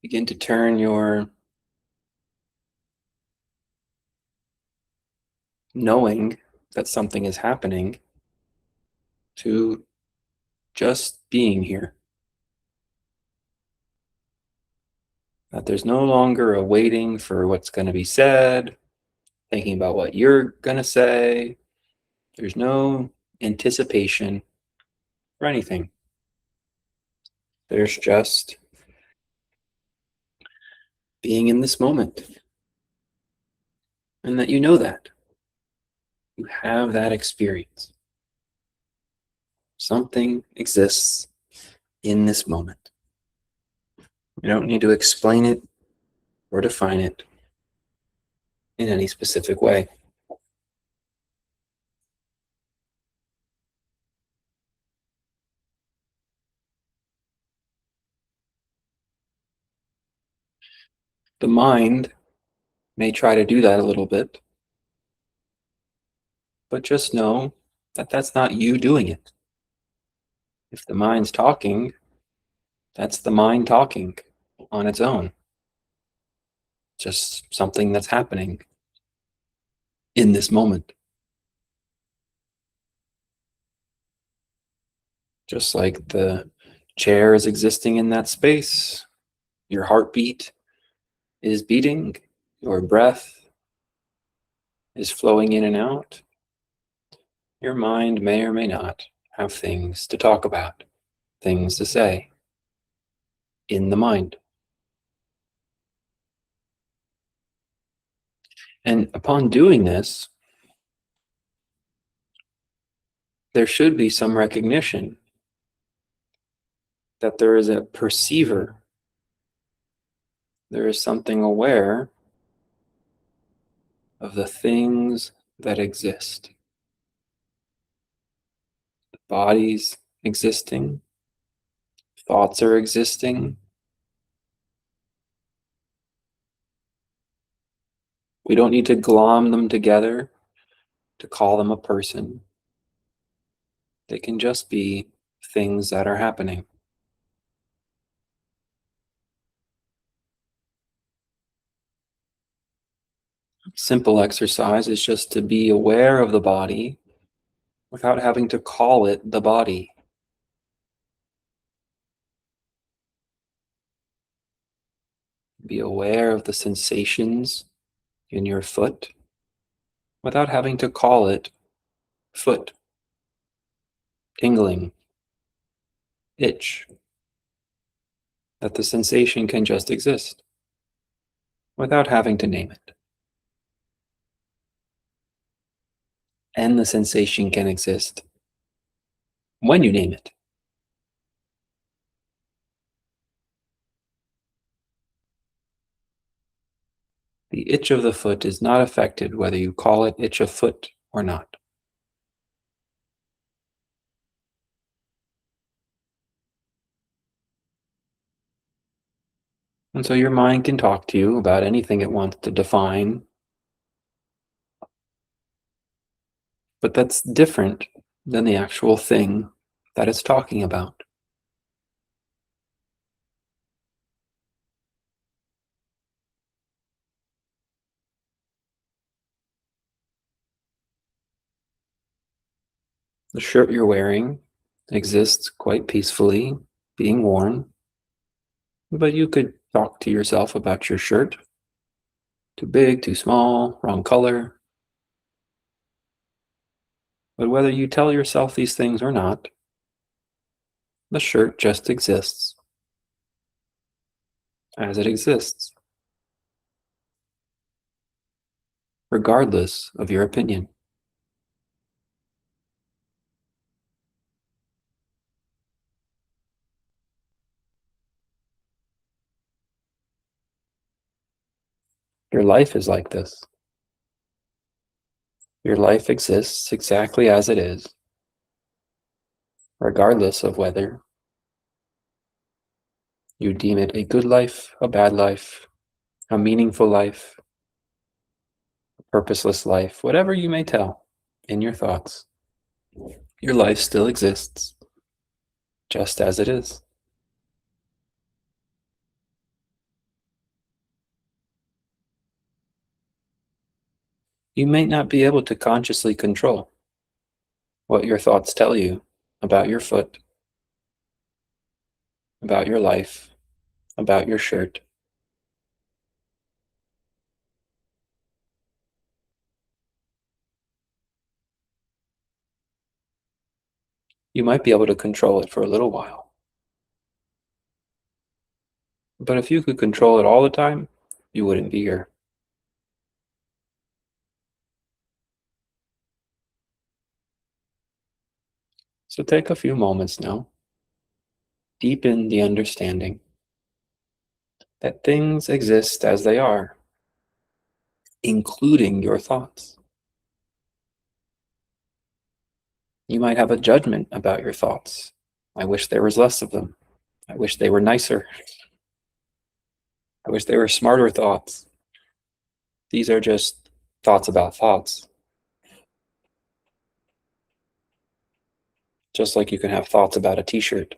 Begin to turn your knowing that something is happening to just being here. That there's no longer a waiting for what's going to be said, thinking about what you're going to say. There's no anticipation for anything. There's just being in this moment. And that you know that. You have that experience. Something exists in this moment. You don't need to explain it or define it in any specific way. The mind may try to do that a little bit, but just know that that's not you doing it. If the mind's talking, that's the mind talking on its own. Just something that's happening in this moment. Just like the chair is existing in that space, your heartbeat is beating, your breath is flowing in and out. Your mind may or may not have things to talk about, things to say in the mind. And upon doing this, there should be some recognition that there is a perceiver. There is something aware of the things that exist. The body's existing, thoughts are existing. We don't need to glom them together to call them a person. They can just be things that are happening. Simple exercise is just to be aware of the body without having to call it the body. Be aware of the sensations in your foot without having to call it foot, tingling, itch. That the sensation can just exist without having to name it. And the sensation can exist when you name it. The itch of the foot is not affected whether you call it itch of foot or not. And so your mind can talk to you about anything it wants to define, but that's different than the actual thing that it's talking about. The shirt you're wearing exists quite peacefully, being worn, but you could talk to yourself about your shirt. Too big, too small, wrong color. But whether you tell yourself these things or not, the shirt just exists as it exists, regardless of your opinion. Your life is like this. Your life exists exactly as it is, regardless of whether you deem it a good life, a bad life, a meaningful life, a purposeless life, whatever you may tell in your thoughts. Your life still exists, just as it is. You may not be able to consciously control what your thoughts tell you about your foot, about your life, about your shirt. You might be able to control it for a little while. But if you could control it all the time, you wouldn't be here. So take a few moments now, deepen the understanding that things exist as they are, including your thoughts. You might have a judgment about your thoughts. I wish there was less of them. I wish they were nicer. I wish they were smarter thoughts. These are just thoughts about thoughts. Just like you can have thoughts about a t-shirt.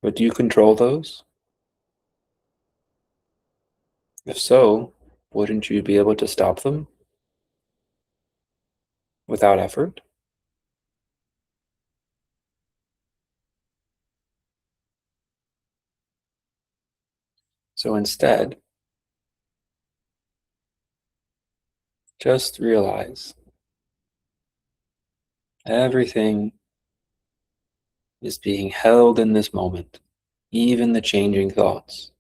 But do you control those? If so, wouldn't you be able to stop them without effort? So instead, just realize everything is being held in this moment, even the changing thoughts.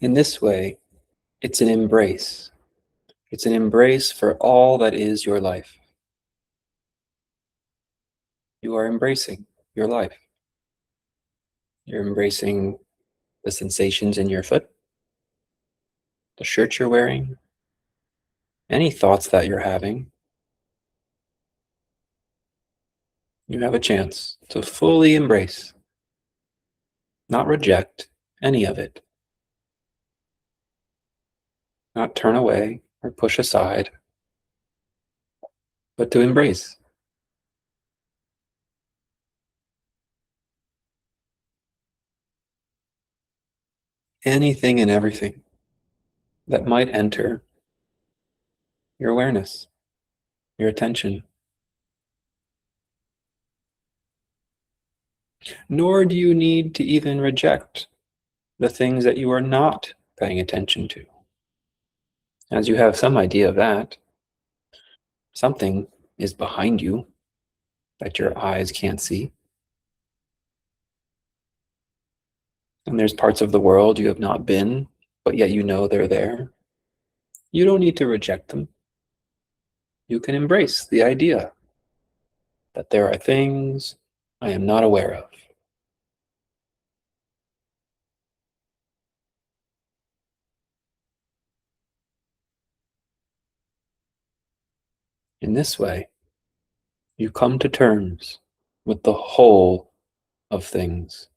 In this way, it's an embrace. It's an embrace for all that is your life. You are embracing your life. You're embracing the sensations in your foot, the shirt you're wearing, any thoughts that you're having. You have a chance to fully embrace, not reject any of it, not turn away or push aside, but to embrace anything and everything that might enter your awareness, your attention. Nor do you need to even reject the things that you are not paying attention to. As you have some idea of that, something is behind you that your eyes can't see. And there's parts of the world you have not been, but yet you know they're there. You don't need to reject them. You can embrace the idea that there are things I am not aware of. In this way, you come to terms with the whole of things.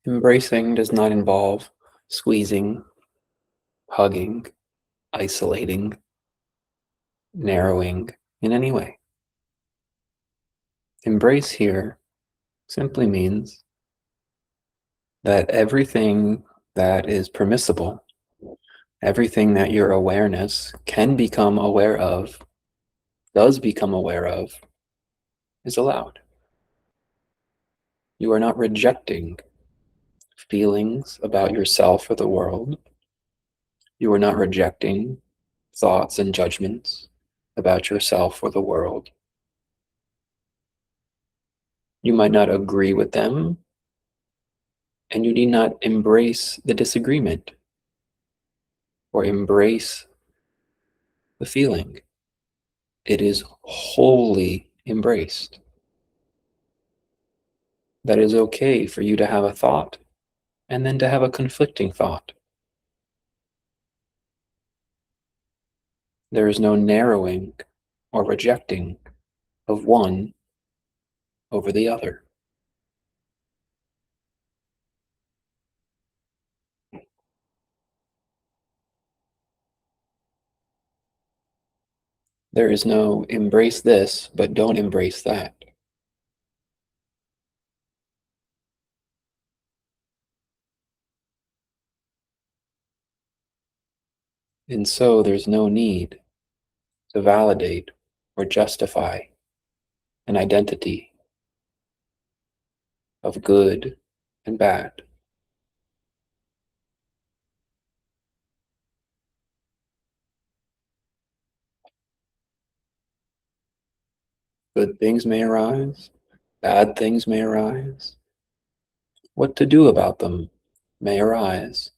Embracing does not involve squeezing, hugging, isolating, narrowing in any way. Embrace here simply means that everything that is permissible, everything that your awareness can become aware of, does become aware of, is allowed. You are not rejecting feelings about yourself or the world. You are not rejecting thoughts and judgments about yourself or the world. You might not agree with them, and you need not embrace the disagreement or embrace the feeling. It is wholly embraced. That is okay for you to have a thought and then to have a conflicting thought. There is no narrowing or rejecting of one over the other. There is no embrace this, but don't embrace that. And so there's no need to validate or justify an identity of good and bad. Good things may arise, bad things may arise. What to do about them may arise.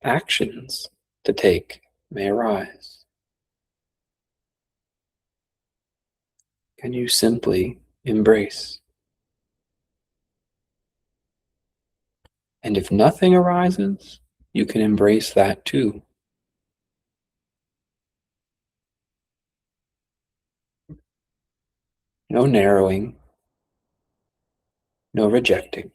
Actions to take may arise. Can you simply embrace? And if nothing arises, you can embrace that too. No narrowing, no rejecting.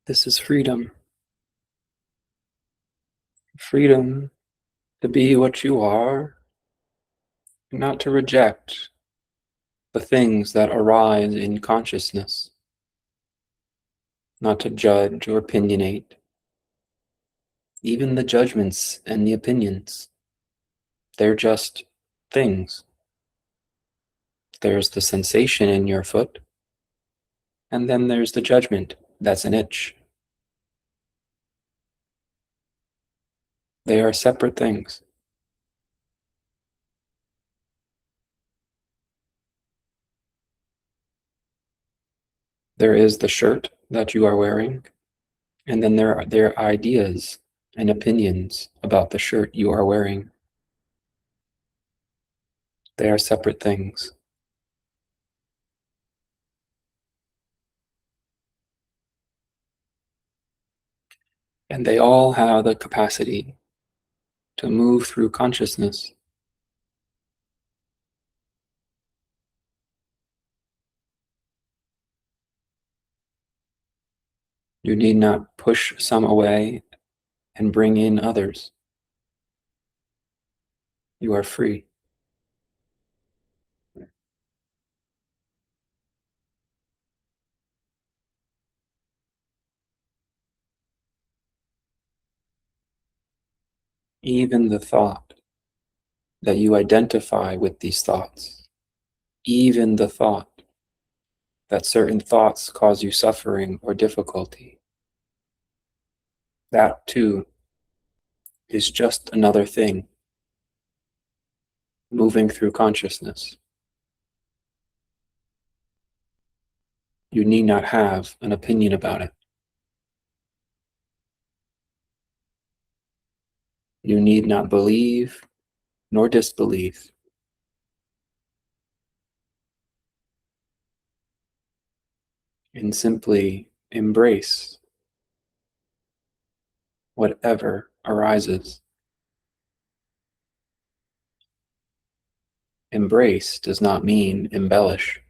This is freedom. Freedom to be what you are, not to reject the things that arise in consciousness, not to judge or opinionate. Even the judgments and the opinions, they're just things. There's the sensation in your foot, and then there's the judgment that's an itch. They are separate things. There is the shirt that you are wearing, and then there are ideas and opinions about the shirt you are wearing. They are separate things. And they all have the capacity to move through consciousness. You need not push some away and bring in others. You are free. Even the thought that you identify with these thoughts, even the thought that certain thoughts cause you suffering or difficulty, that too is just another thing moving through consciousness. You need not have an opinion about it. You need not believe nor disbelieve. And simply embrace whatever arises. Embrace does not mean embellish.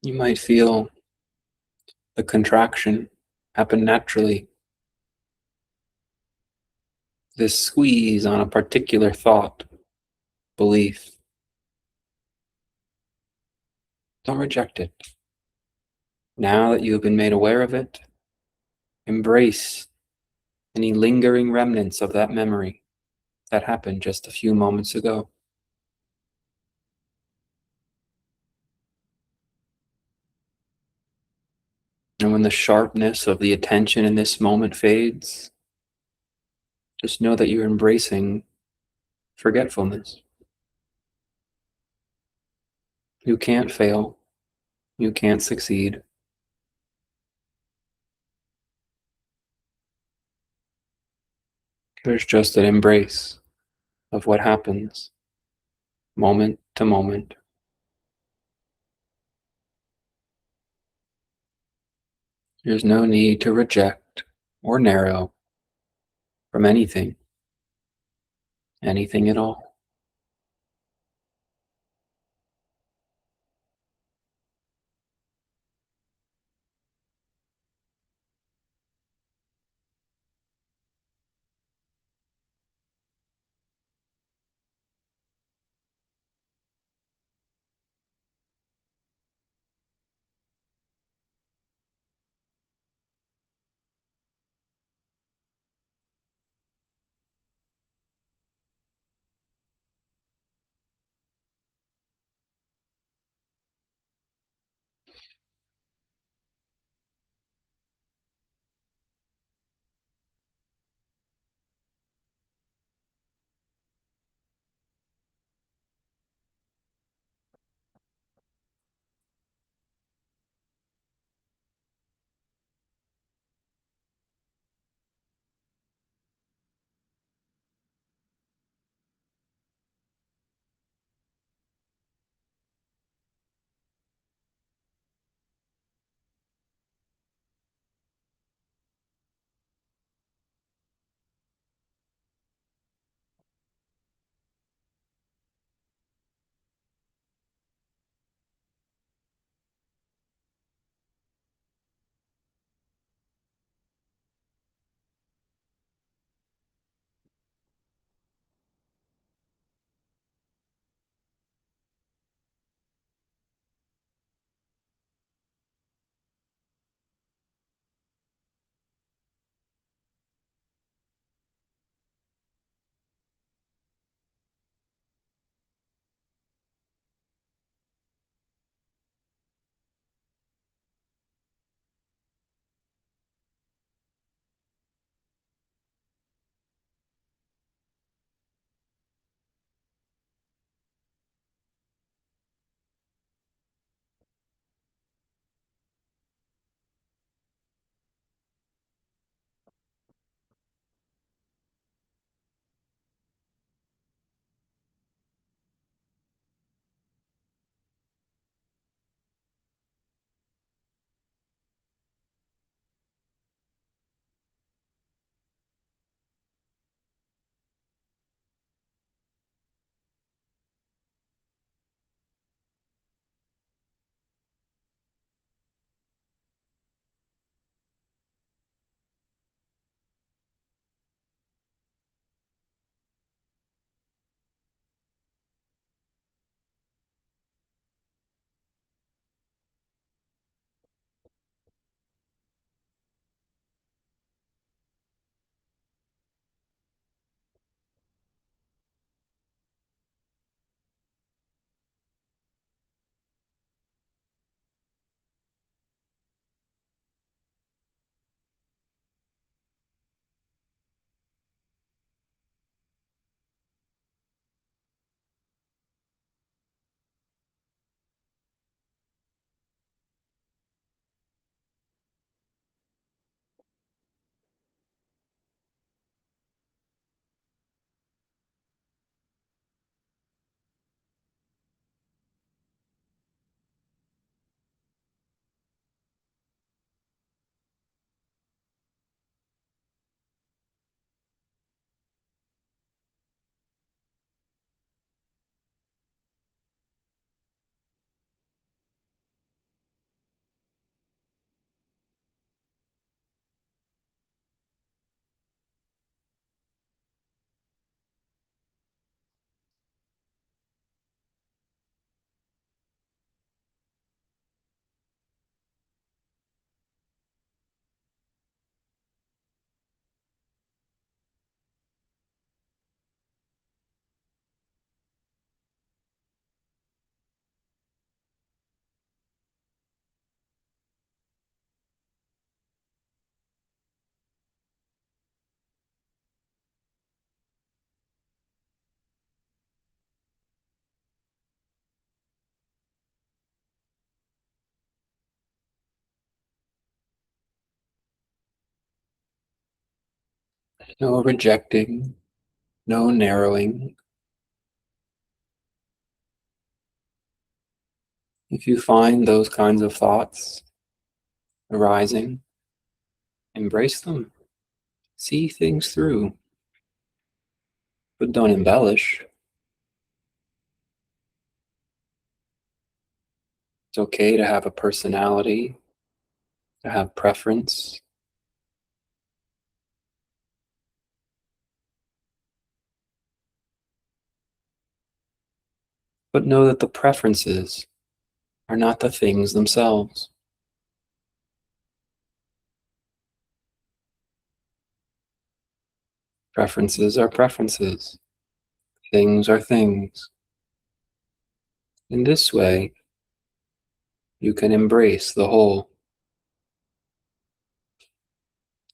You might feel the contraction happen naturally, this squeeze on a particular thought, belief. Don't reject it. Now that you have been made aware of it, embrace any lingering remnants of that memory that happened just a few moments ago. And when the sharpness of the attention in this moment fades, just know that you're embracing forgetfulness. You can't fail. You can't succeed. There's just an embrace of what happens moment to moment. There's no need to reject or narrow from anything at all. No rejecting, no narrowing. If you find those kinds of thoughts arising, embrace them. See things through, but don't embellish. It's okay to have a personality, to have preference, but know that the preferences are not the things themselves. Preferences are preferences. Things are things. In this way, you can embrace the whole.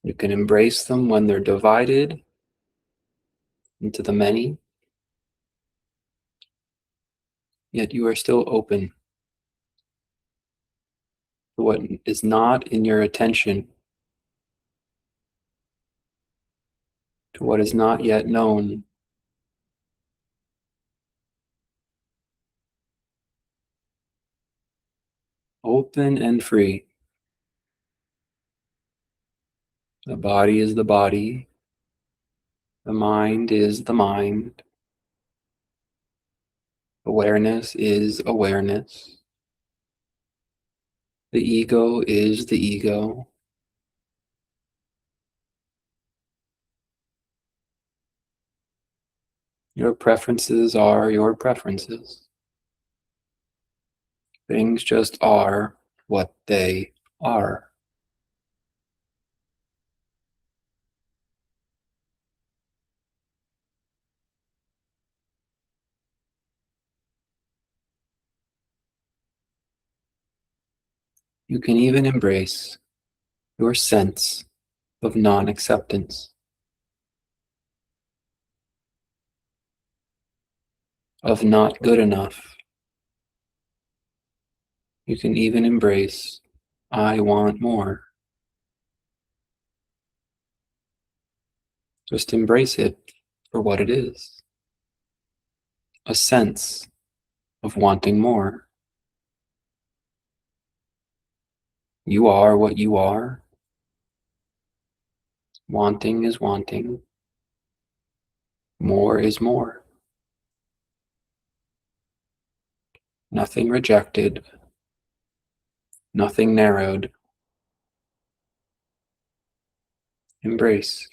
You can embrace them when they're divided into the many, yet you are still open to what is not in your attention, to what is not yet known. Open and free. The body is the body. The mind is the mind. Awareness is awareness. The ego is the ego. Your preferences are your preferences. Things just are what they are. You can even embrace your sense of non-acceptance, of not good enough. You can even embrace, I want more. Just embrace it for what it is, a sense of wanting more. You are what you are. Wanting is wanting. More is more. Nothing rejected, nothing narrowed. Embrace.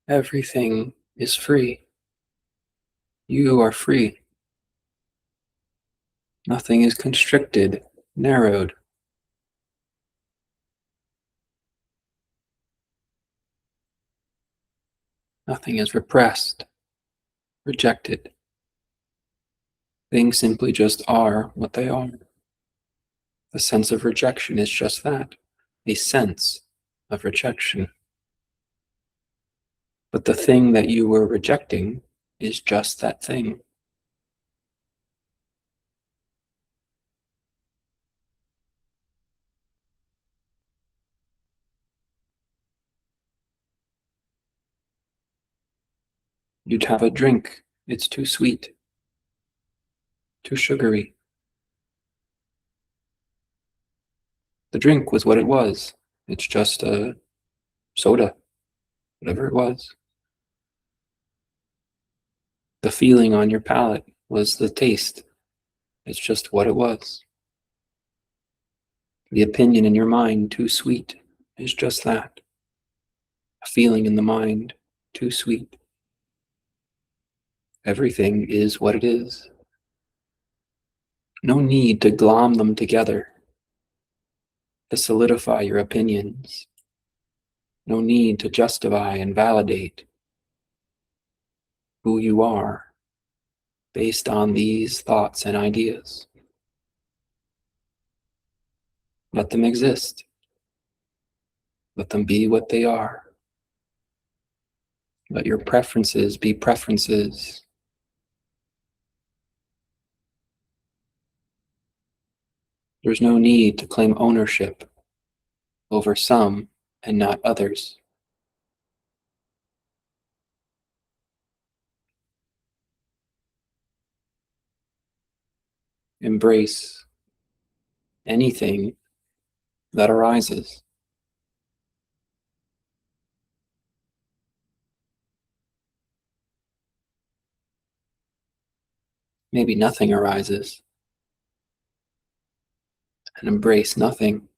Everything is free. You are free. Nothing is constricted, narrowed. Nothing is repressed, rejected. Things simply just are what they are. The sense of rejection is just that, a sense of rejection. But the thing that you were rejecting is just that thing. You'd have a drink, it's too sweet, too sugary. The drink was what it was. It's just a soda, whatever it was. The feeling on your palate was the taste. It's just what it was. The opinion in your mind, too sweet, is just that. A feeling in the mind, too sweet. Everything is what it is. No need to glom them together, to solidify your opinions. No need to justify and validate who you are based on these thoughts and ideas. Let them exist. Let them be what they are. Let your preferences be preferences. There's no need to claim ownership over some and not others. Embrace anything that arises. Maybe nothing arises, and embrace nothing.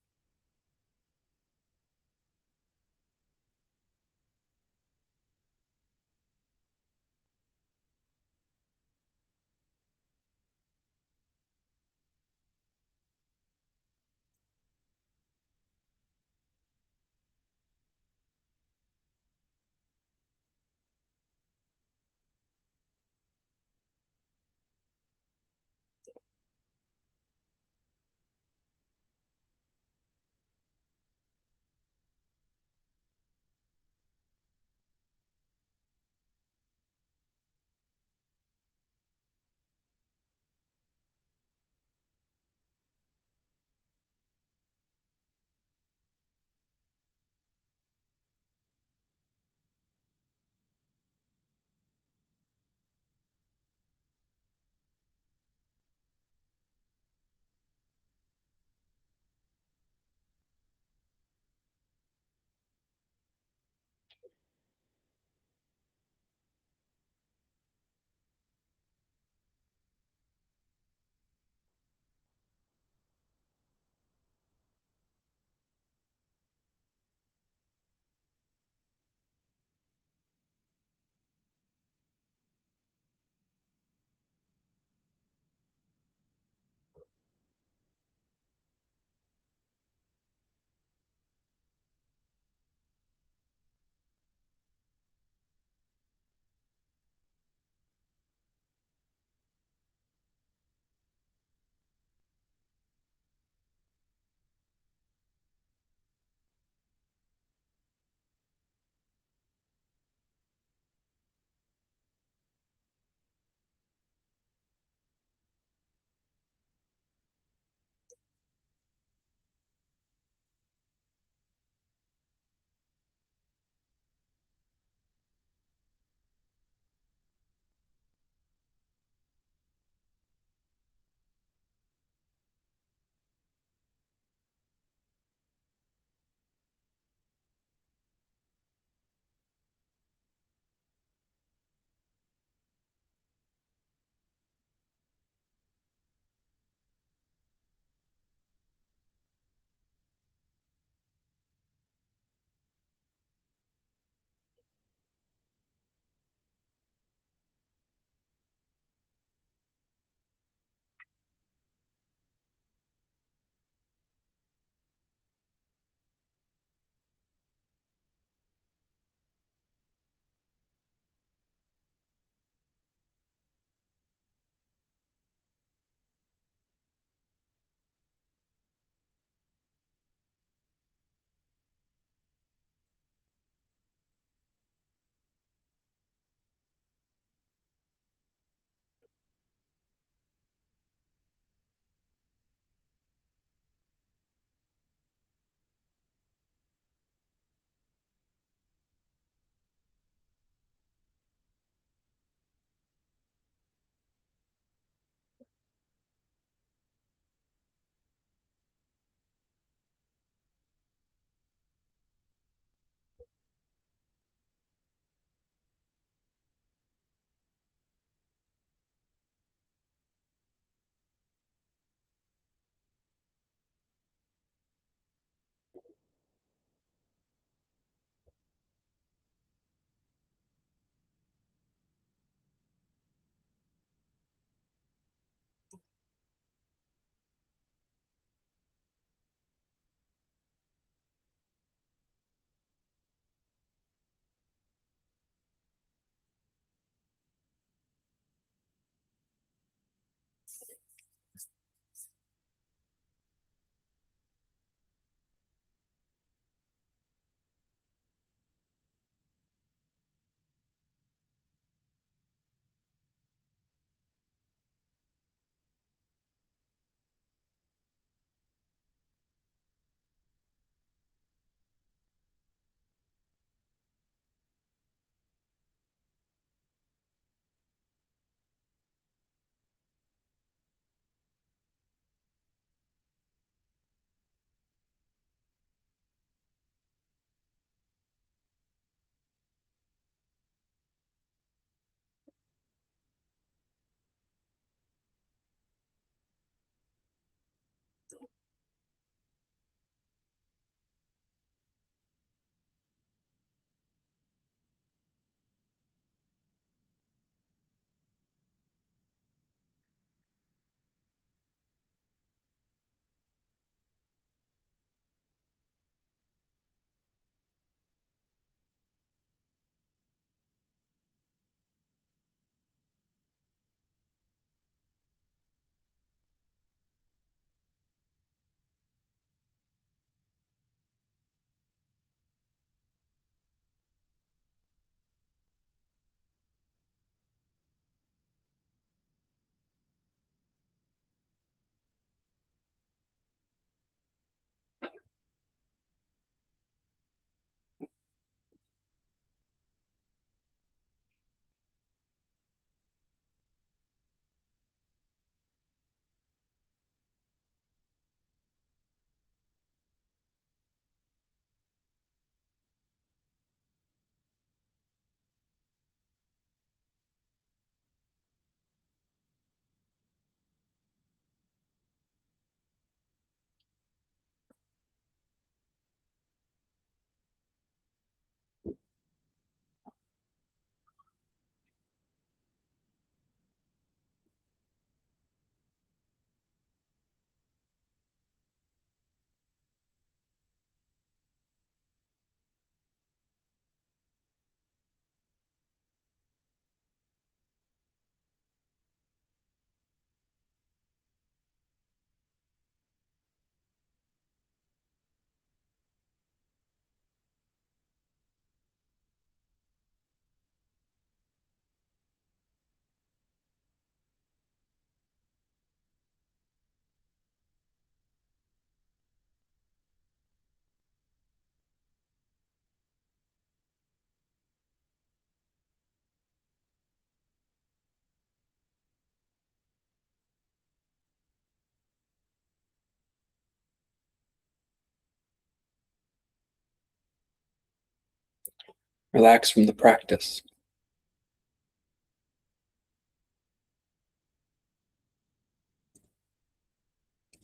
Relax from the practice.